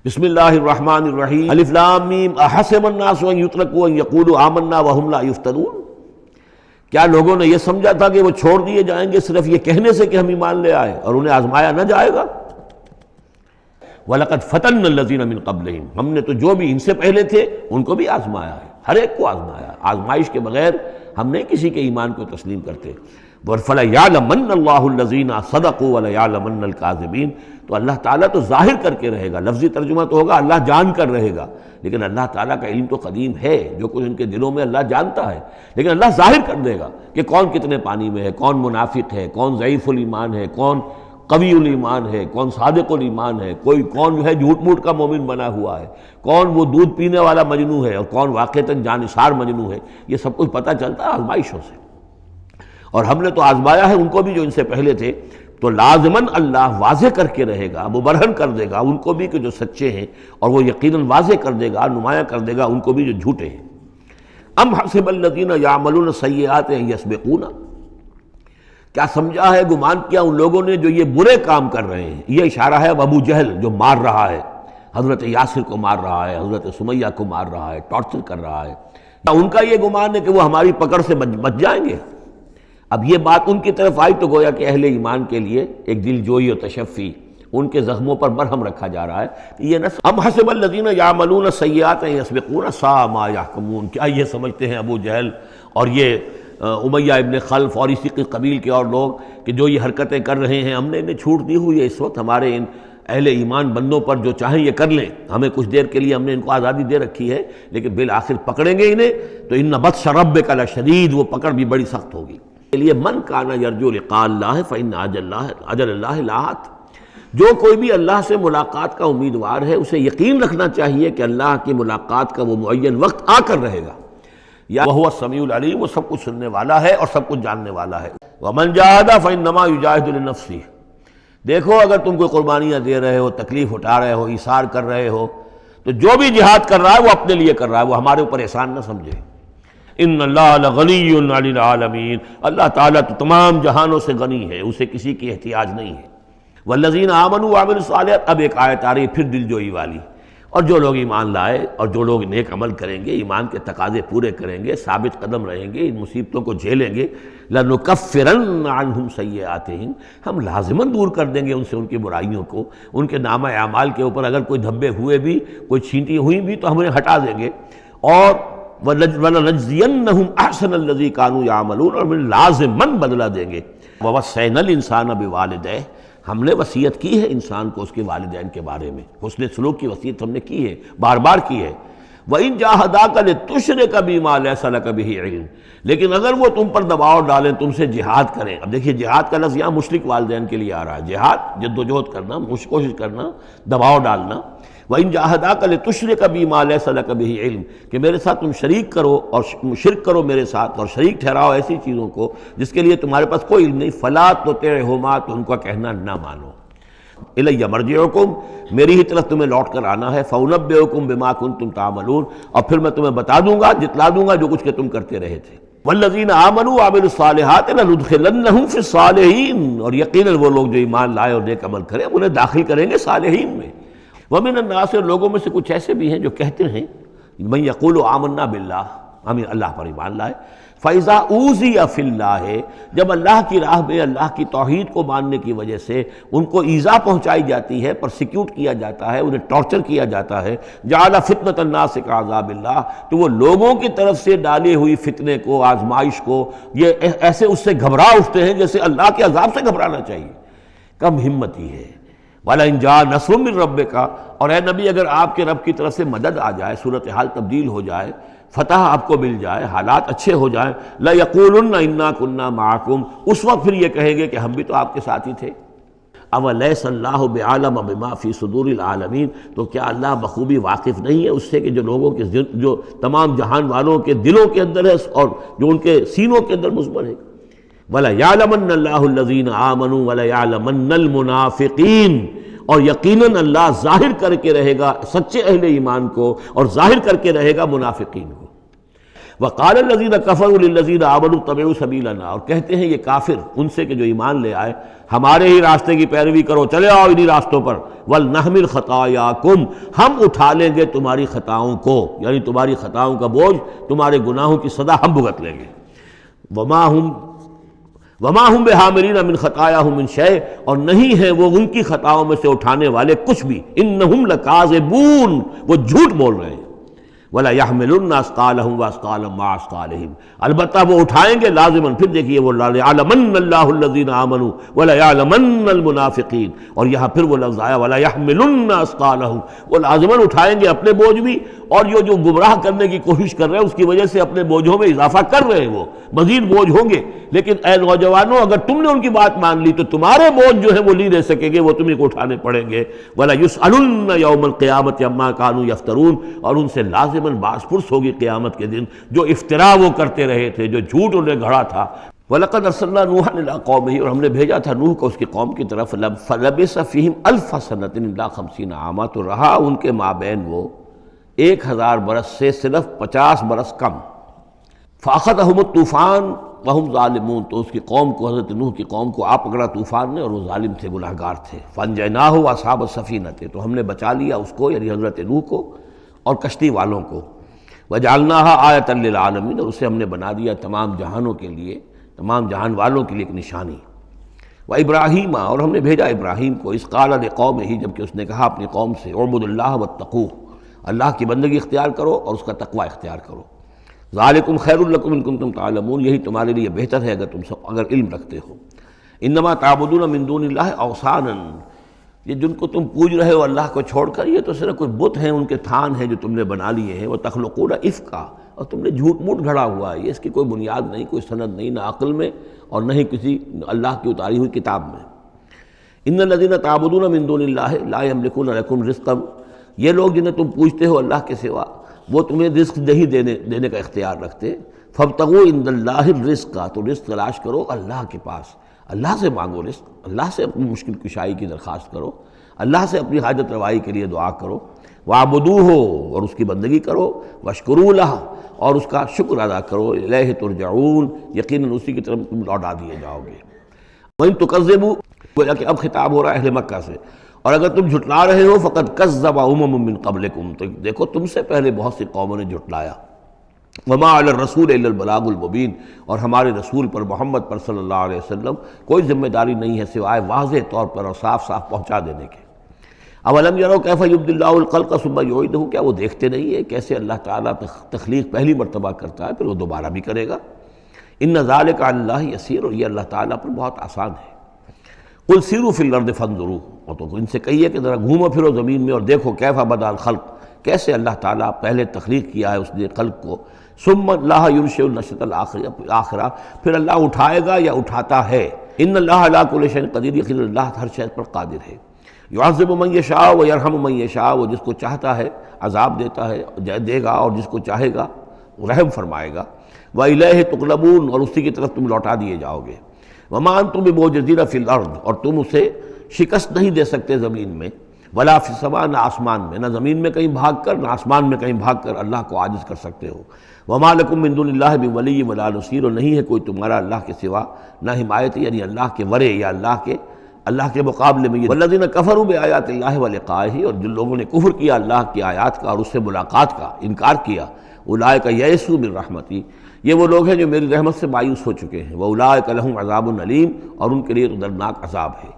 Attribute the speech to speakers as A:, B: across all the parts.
A: بسم اللہ الرحمن الرحیم الف لام میم احسب الناس ان یترکوا ان یقولوا آمنا وهم لا یفتنون۔ کیا لوگوں نے یہ سمجھا تھا کہ وہ چھوڑ دیے جائیں گے صرف یہ کہنے سے کہ ہم ایمان لے آئے اور انہیں آزمایا نہ جائے گا؟ وَلَقَدْ فَتَنَّا الَّذِينَ مِن قَبْلِهِمْ، ہم نے تو جو بھی ان سے پہلے تھے ان کو بھی آزمایا ہے، ہر ایک کو آزمایا۔ آزمائش کے بغیر ہم نہیں کسی کے ایمان کو تسلیم کرتے۔ فَلَيَعْلَمَنَّ اللَّهُ الَّذِينَ صَدَقُوا وَلَيَعْلَمَنَّ الْكَاذِبِينَ، تو اللہ تعالیٰ تو ظاہر کر کے رہے گا، لفظی ترجمہ تو ہوگا اللہ جان کر رہے گا، لیکن اللہ تعالیٰ کا علم تو قدیم ہے، جو کچھ ان کے دلوں میں اللہ جانتا ہے، لیکن اللہ ظاہر کر دے گا کہ کون کتنے پانی میں ہے، کون منافق ہے، کون ضعیف الایمان ہے، کون قوی الایمان ہے، کون صادق الایمان ہے، کوئی کون جو ہے جھوٹ موٹ کا مومن بنا ہوا ہے، کون وہ دودھ پینے والا مجنوں ہے اور کون واقعتاً جانثار مجنوں ہے۔ یہ سب کچھ پتہ چلتا ہے آزمائشوں سے، اور ہم نے تو آزمایا ہے ان کو بھی جو ان سے پہلے تھے، تو لازماً اللہ واضح کر کے رہے گا، مبرہن کر دے گا ان کو بھی کہ جو سچے ہیں، اور وہ یقیناً واضح کر دے گا، نمایاں کر دے گا ان کو بھی جو جھوٹے ہیں۔ ام حسب الذین یعملون السیئات ان یسبقونا، کیا سمجھا ہے، گمان کیا ان لوگوں نے جو یہ برے کام کر رہے ہیں؟ یہ اشارہ ہے اب ابو جہل جو مار رہا ہے، حضرت یاسر کو مار رہا ہے، حضرت سمیہ کو مار رہا ہے، ٹارچر کر رہا ہے، کیا ان کا یہ گمان ہے کہ وہ ہماری پکڑ سے بچ جائیں گے؟ اب یہ بات ان کی طرف آئی تو گویا کہ اہل ایمان کے لیے ایک دل جوئی اور تشفی، ان کے زخموں پر مرہم رکھا جا رہا ہے کہ یہ نہ ام حسب الذین یعملون السیئات ان یسبقون ساء ما یحکمون، کیا یہ سمجھتے ہیں ابو جہل اور یہ امیہ ابن خلف اور اسی کے قبیل کے اور لوگ کہ جو یہ حرکتیں کر رہے ہیں ہم نے انہیں چھوٹ دی ہوئی ہے، اس وقت ہمارے ان اہل ایمان بندوں پر جو چاہیں یہ کر لیں، ہمیں کچھ دیر کے لیے ہم نے ان کو آزادی دے رکھی ہے، لیکن بالآخر پکڑیں گے انہیں تو ان بطش ربک لشدید، وہ پکڑ بھی بڑی سخت ہوگی۔ کے لیے من کانا یرجو لقاء اللہ فإن اجل اللہ لآت، جو کوئی بھی اللہ سے ملاقات کا امیدوار ہے اسے یقین رکھنا چاہیے کہ اللہ کی ملاقات کا وہ معین وقت آ کر رہے گا، یا وہو السمیع العلیم، وہ سب کچھ سننے والا ہے اور سب کچھ جاننے والا ہے۔ ومن جاہد فإنما یجاہد لنفسہ، دیکھو اگر تم کوئی قربانیاں دے رہے ہو، تکلیف اٹھا رہے ہو، ایثار کر رہے ہو، تو جو بھی جہاد کر رہا ہے وہ اپنے لیے کر رہا ہے، وہ ہمارے اوپر احسان نہ سمجھے۔ ان اللہ لغنی عن العالمین، اللہ تعالیٰ تو تمام جہانوں سے غنی ہے، اسے کسی کی احتیاج نہیں ہے۔ والذین آمنوا وعملوا الصالحات، اب ایک آیت آ رہی پھر دل جوئی والی، اور جو لوگ ایمان لائے اور جو لوگ نیک عمل کریں گے، ایمان کے تقاضے پورے کریں گے، ثابت قدم رہیں گے، ان مصیبتوں کو جھیلیں گے، لنکفرن عنہم سیئاتہم، ہم لازماً دور کر دیں گے ان سے ان کی برائیوں کو، ان کے نامہ اعمال کے اوپر اگر کوئی دھبے ہوئے بھی، کوئی چھینٹی ہوئی بھی تو ہم انہیں ہٹا دیں گے، اور وَلَنَجْزِيَنَّهُمْ أَحْسَنَ الَّذِي كَانُوا يَعْمَلُونَ، اور ہم لازماً بدلہ دیں گے۔ وَوَصَّيْنَا الْإِنسَانَ بِوَالِدَيْهِ، ہم نے وصیت کی ہے انسان کو اس کے والدین کے بارے میں، حسن سلوک کی وصیت ہم نے کی ہے، بار بار کی ہے۔ وَإِن جَاهَدَاكَ لِتُشْرِكَ بِمَا لَيْسَ لَكَ بِهِ عِلْمٌ، لیکن اگر وہ تم پر دباؤ ڈالیں، تم سے جہاد کریں، اب دیکھیے جہاد کا لفظ یہاں مشرک والدین کے لیے آ رہا ہے، جہاد جدوجہد کرنا، کوشش کرنا، دباؤ ڈالنا۔ وَإِن جَاهَدَاكَ لِتُشْرِكَ بِمَا لَيْسَ لَكَ بِهِ عِلْمٌ، کہ میرے ساتھ تم شریک کرو اور شرک کرو میرے ساتھ، اور شریک ٹھہراؤ ایسی چیزوں کو جس کے لیے تمہارے پاس کوئی علم نہیں، فَلَا تُطِعْهُمَا، تو ان کا کہنا نہ مانو۔ اِلَيَّ مَرْجِعُكُمْ، میری ہی طرف تمہیں لوٹ کر آنا ہے، فَأُنَبِّئُكُم بِمَا كُنتُمْ تَعْمَلُونَ، اور پھر میں تمہیں بتا دوں گا، جتلا دوں گا جو کچھ کہ تم کرتے رہے تھے۔ وَالَّذِينَ آمَنُوا وَعَمِلُوا الصَّالِحَاتِ لَنُدْخِلَنَّهُمْ فِي الصَّالِحِينَ، اور یقیناً وہ لوگ جو ایمان لائے اور نیک عمل کرے انہیں داخل کریں گے صالحین میں۔ وَمِنَ النَّاسِ، اور لوگوں میں سے کچھ ایسے بھی ہیں جو کہتے ہیں مَن یقول آمنا باللہ، ہم اللہ پر ایمان لائے، فَإِذَا أُوذِیَ فِی اللَّہِ، جب اللہ کی راہ میں اللہ کی توحید کو ماننے کی وجہ سے ان کو ایذا پہنچائی جاتی ہے، پرسیکیوٹ کیا جاتا ہے، انہیں ٹارچر کیا جاتا ہے، جعل فتنۃ الناس کعذاب اللہ، تو وہ لوگوں کی طرف سے ڈالی ہوئی فتنے کو، آزمائش کو، یہ ایسے اس سے گھبرا اٹھتے ہیں جیسے اللہ کے عذاب سے گھبرانا چاہیے۔ کم ہمتی ہے۔ وَلَئِن جَاءَ نَصْرٌ مِّن رَّبِّكَ، اور اے نبی اگر آپ کے رب کی طرف سے مدد آ جائے، صورتحال تبدیل ہو جائے، فتح آپ کو مل جائے، حالات اچھے ہو جائیں، لَيَقُولُنَّ إِنَّا كُنَّا مَعَكُمْ، اس وقت پھر یہ کہیں گے کہ ہم بھی تو آپ کے ساتھ ہی تھے۔ أَوَلَيْسَ اللَّهُ بِعَالَمَ بِمَا فِي صُدُورِ الْعَالَمِينَ، تو کیا اللہ بخوبی واقف نہیں ہے اس سے کہ جو لوگوں کے جو تمام جہان والوں کے دلوں کے اندر ہے اور جو ان کے سینوں کے اندر مضمر ہے۔ وَلَيَعْلَمَنَّ اللَّهُ الَّذِينَ آمَنُوا وَلَيَعْلَمَنَّ الْمُنَافِقِينَ، اور یقیناً اللہ ظاہر کر کے رہے گا سچے اہل ایمان کو اور ظاہر کر کے رہے گا منافقین کو۔ وقال الذین کفروا للذین آمنوا اتبعوا سبیلنا، اور کہتے ہیں یہ کافر ان سے کہ جو ایمان لے آئے، ہمارے ہی راستے کی پیروی کرو، چلے آؤ انہی راستوں پر، ولنحمل خطایاکم، ہم اٹھا لیں گے تمہاری خطاؤں کو، یعنی تمہاری خطاؤں کا بوجھ، تمہارے گناہوں کی سزا ہم بھگت لیں گے۔ وما ہم بحاملین من خطایاہم من شیء، اور نہیں ہیں وہ ان کی خطاؤں میں سے اٹھانے والے کچھ بھی، انہم لکاذبون، وہ جھوٹ بول رہے ہیں۔ ولا يحملن اثقالهم واثقالا مع اثقالهم، البتہ وہ اٹھائیں گے لازماً۔ پھر دیکھیے وہ ليعلمن الله الذين آمنوا ولا يعلمن المنافقین، اور یہاں پھر وہ لفظ آیا ولا يحملن اثقالهم، وہ لازماً اٹھائیں گے اپنے بوجھ بھی، اور یہ جو گمراہ کرنے کی کوشش کر رہے ہیں اس کی وجہ سے اپنے بوجھوں میں اضافہ کر رہے ہیں، وہ مزید بوجھ ہوں گے۔ لیکن اے نوجوانوں، اگر تم نے ان کی بات مان لی تو تمہارے بوجھ جو ہیں وہ نہیں رہ سکیں گے، وہ تمہیں کو اٹھانے پڑیں گے۔ ولا يسألن يوم القيامة عما كانوا يفترون، اور ان سے لازماً باس پرس ہوگی قیامت کے دن جو افتراء وہ کرتے رہے تھے، جو جھوٹ انہیں گھڑا تھا۔ وَلَقَدْ أَرْسَلْنَا نُوحًا إِلَىٰ قَوْمِهِ، اور ہم نے بھیجا تھا نوح کو اس کی قوم کی طرف، فَلَبِثَ فِيهِمْ أَلْفَ سَنَةٍ إِلَّا 50 عاما، تو رہا ان کے مابین وہ 1000 برس سے صرف 50 برس کم۔ فَأَخَذَهُمُ الطُّوفَانُ وَهُمْ ظَالِمُونَ، تو اس کی قوم کو، حضرت نوح کی قوم کو آ پکڑا طوفان نے، اور وہ ظالم تھے، گناہگار تھے۔ فَأَنجَيْنَاهُ وَأَصْحَابَ السَّفِينَةِ، تو ہم نے بچا لیا اس کو، یعنی حضرت نوح کو اور کشتی والوں کو۔ وَجَعَلْنَاهَا آیَةً لِّلْعَالَمِينَ، اور اسے ہم نے بنا دیا تمام جہانوں کے لیے، تمام جہان والوں کے لیے ایک نشانی۔ وَإِبْرَاهِيمَ، اور ہم نے بھیجا ابراہیم کو، اذ قال لقومہ، جب کہ اس نے کہا اپنی قوم سے، اعبدوا اللہ واتقوہ، اللہ کی بندگی اختیار کرو اور اس کا تقوی اختیار کرو۔ ذالکم خیر لکم ان کنتم تعلمون، یہی تمہارے لیے بہتر ہے اگر علم رکھتے ہو۔ انما تعبدون من دون اللہ اوثانا، یہ جن کو تم پوج رہے ہو اللہ کو چھوڑ کر، یہ تو صرف کوئی بت ہیں، ان کے تھان ہیں جو تم نے بنا لیے ہیں۔ وتخلقون افکا، اور تم نے جھوٹ موٹ گھڑا ہوا ہے، یہ اس کی کوئی بنیاد نہیں، کوئی سند نہیں، نہ عقل میں اور نہ ہی کسی اللہ کی اتاری ہوئی کتاب میں۔ ان الذین تعبدون من دون اللہ لا یملکون لکم رزقا، یہ لوگ جنہیں تم پوجتے ہو اللہ کے سوا، وہ تمہیں رزق نہیں دینے کا اختیار رکھتے۔ فابتغوا عند اللہ الرزق، تو رزق تلاش کرو اللہ کے پاس، اللہ سے مانگو رزق، اللہ سے اپنی مشکل کشائی کی درخواست کرو، اللہ سے اپنی حاجت روائی کے لیے دعا کرو۔ وَاعْبُدُوهُ، اور اس کی بندگی کرو، وَاشْكُرُوا لَهُ، اور اس کا شکر ادا کرو، الیہ ترجعون، یقیناً اسی کی طرف تم لوٹا دیے جاؤ گے۔ وَإِن تُكَذِّبُوا، گویا کہ اب خطاب ہو رہا ہے اہل مکہ سے، اور اگر تم جھٹلا رہے ہو، فقد کذب امم من قبلکم، تو دیکھو تم سے پہلے بہت سی قوموں نے جھٹلایا۔ وما علی الرسول الا البلاغ المبین، اور ہمارے رسول پر، محمد پر صلی اللہ علیہ وسلم کوئی ذمہ داری نہیں ہے سوائے واضح طور پر اور صاف صاف پہنچا دینے کے۔ اولم یروا کیف یبدی اللہ الخلق ثم یعیدہ، کیا وہ دیکھتے نہیں ہیں کیسے اللہ تعالیٰ تخلیق پہلی مرتبہ کرتا ہے پھر وہ دوبارہ بھی کرے گا۔ ان ذلک علی اللہ یسیر، اور یہ اللہ تعالیٰ پر بہت آسان ہے۔ قل سیروا فی الارض فانظروا، اور تو ان سے کہیے کہ ذرا گھومو پھرو زمین میں اور دیکھو کیف بدأ الخلق، کیسے اللہ تعالیٰ پہلے تخلیق کیا ہے اس نے خلق کو۔ ثم اللہ ينشئ النشأة الآخرہ، پھر اللہ اٹھائے گا یا اٹھاتا ہے۔ ان اللہ علی کل شیء قدیر، یقیناً اللہ ہر شے پر قادر ہے۔ یعذب من یشاء ویرحم من یشاء، وہ جس کو چاہتا ہے عذاب دیتا ہے، دے گا، اور جس کو چاہے گا رحم فرمائے گا۔ وإلیہ تقلبون، اور اسی کی طرف تم لوٹا دیے جاؤ گے۔ وما انتم بمعجزین فی الارض، اور تم اسے شکست نہیں دے سکتے زمین میں، ولا فی السماء، نہ آسمان میں، نہ زمین میں کہیں بھاگ کر نہ آسمان میں کہیں بھاگ کر اللہ کو عاجز کر سکتے ہو۔ وما لکم من دون اللہ من ولی ولا نصیر، اور نہیں ہے کوئی تمہارا اللہ کے سوا نہ حمایتی، یعنی اللہ کے ورے یا اللہ کے مقابلے میں۔ والذین کفروا بآیات اللہ ولقائہ، اور جن لوگوں نے کفر کیا اللہ کی آیات کا اور اس سے ملاقات کا انکار کیا، اولئک یئسوا من رحمتی، یہ وہ لوگ ہیں جو میری رحمت سے مایوس ہو چکے ہیں۔ واولئک لہم عذاب علیم، اور ان کے لیے دردناک عذاب ہے۔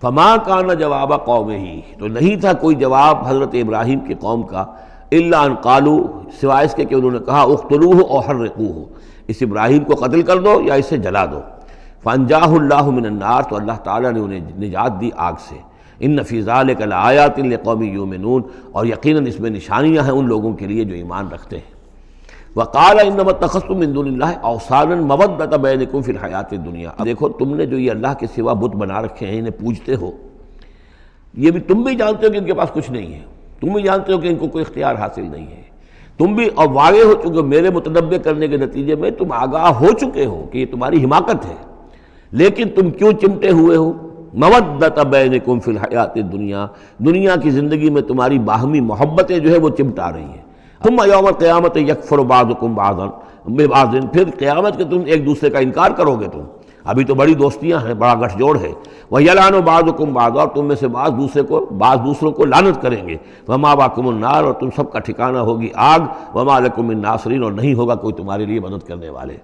A: فما کان جواب قومہ، تو نہیں تھا کوئی جواب حضرت ابراہیم کی قوم کا، الا ان قالوا، سوائے اس کے کہ انہوں نے کہا اقتلوہ او حرقوہ، اس ابراہیم کو قتل کر دو یا اسے جلا دو۔ فانجاہ اللہ من النار، تو اللہ تعالیٰ نے انہیں نجات دی آگ سے۔ ان فی ذلک لآیات لقوم یؤمنون، اور یقیناً اس میں نشانیاں ہیں ان لوگوں کے لیے جو ایمان رکھتے ہیں۔ وقال انما اتخذتم من دون اللہ اوثانا مودۃ بینکم فی الحیات الدنیا، دیکھو تم نے جو یہ اللہ کے سوا بت بنا رکھے ہیں، انہیں پوجتے ہو، یہ بھی تم بھی جانتے ہو کہ ان کے پاس کچھ نہیں ہے، تم بھی جانتے ہو کہ ان کو کوئی اختیار حاصل نہیں ہے، تم بھی اور واقع ہو چکے ہو، میرے متنبع کرنے کے نتیجے میں تم آگاہ ہو چکے ہو کہ یہ تمہاری حماقت ہے، لیکن تم کیوں چمٹے ہوئے ہو؟ مودۃ بینکم فی الحیات الدنیا، دنیا کی زندگی میں تمہاری باہمی محبتیں جو ہے وہ چمٹا رہی ہیں۔ ثم یوم القیامت یکفر بعضکم بعضا ببعض، پھر قیامت کے تم ایک دوسرے کا انکار کرو گے تم، ابھی تو بڑی دوستیاں ہیں، بڑا گٹھ جوڑ ہے، وَيَلْعَنُ بَعْضُكُمْ بَعْضًا، اور تم میں سے بعض دوسروں کو لعنت کریں گے، وَمَأْوَاكُمُ النَّارُ، اور تم سب کا ٹھکانہ ہوگی آگ، وَمَا لَكُم مِّن نَاصِرِينَ، اور نہیں ہوگا کوئی تمہارے لیے مدد کرنے والے۔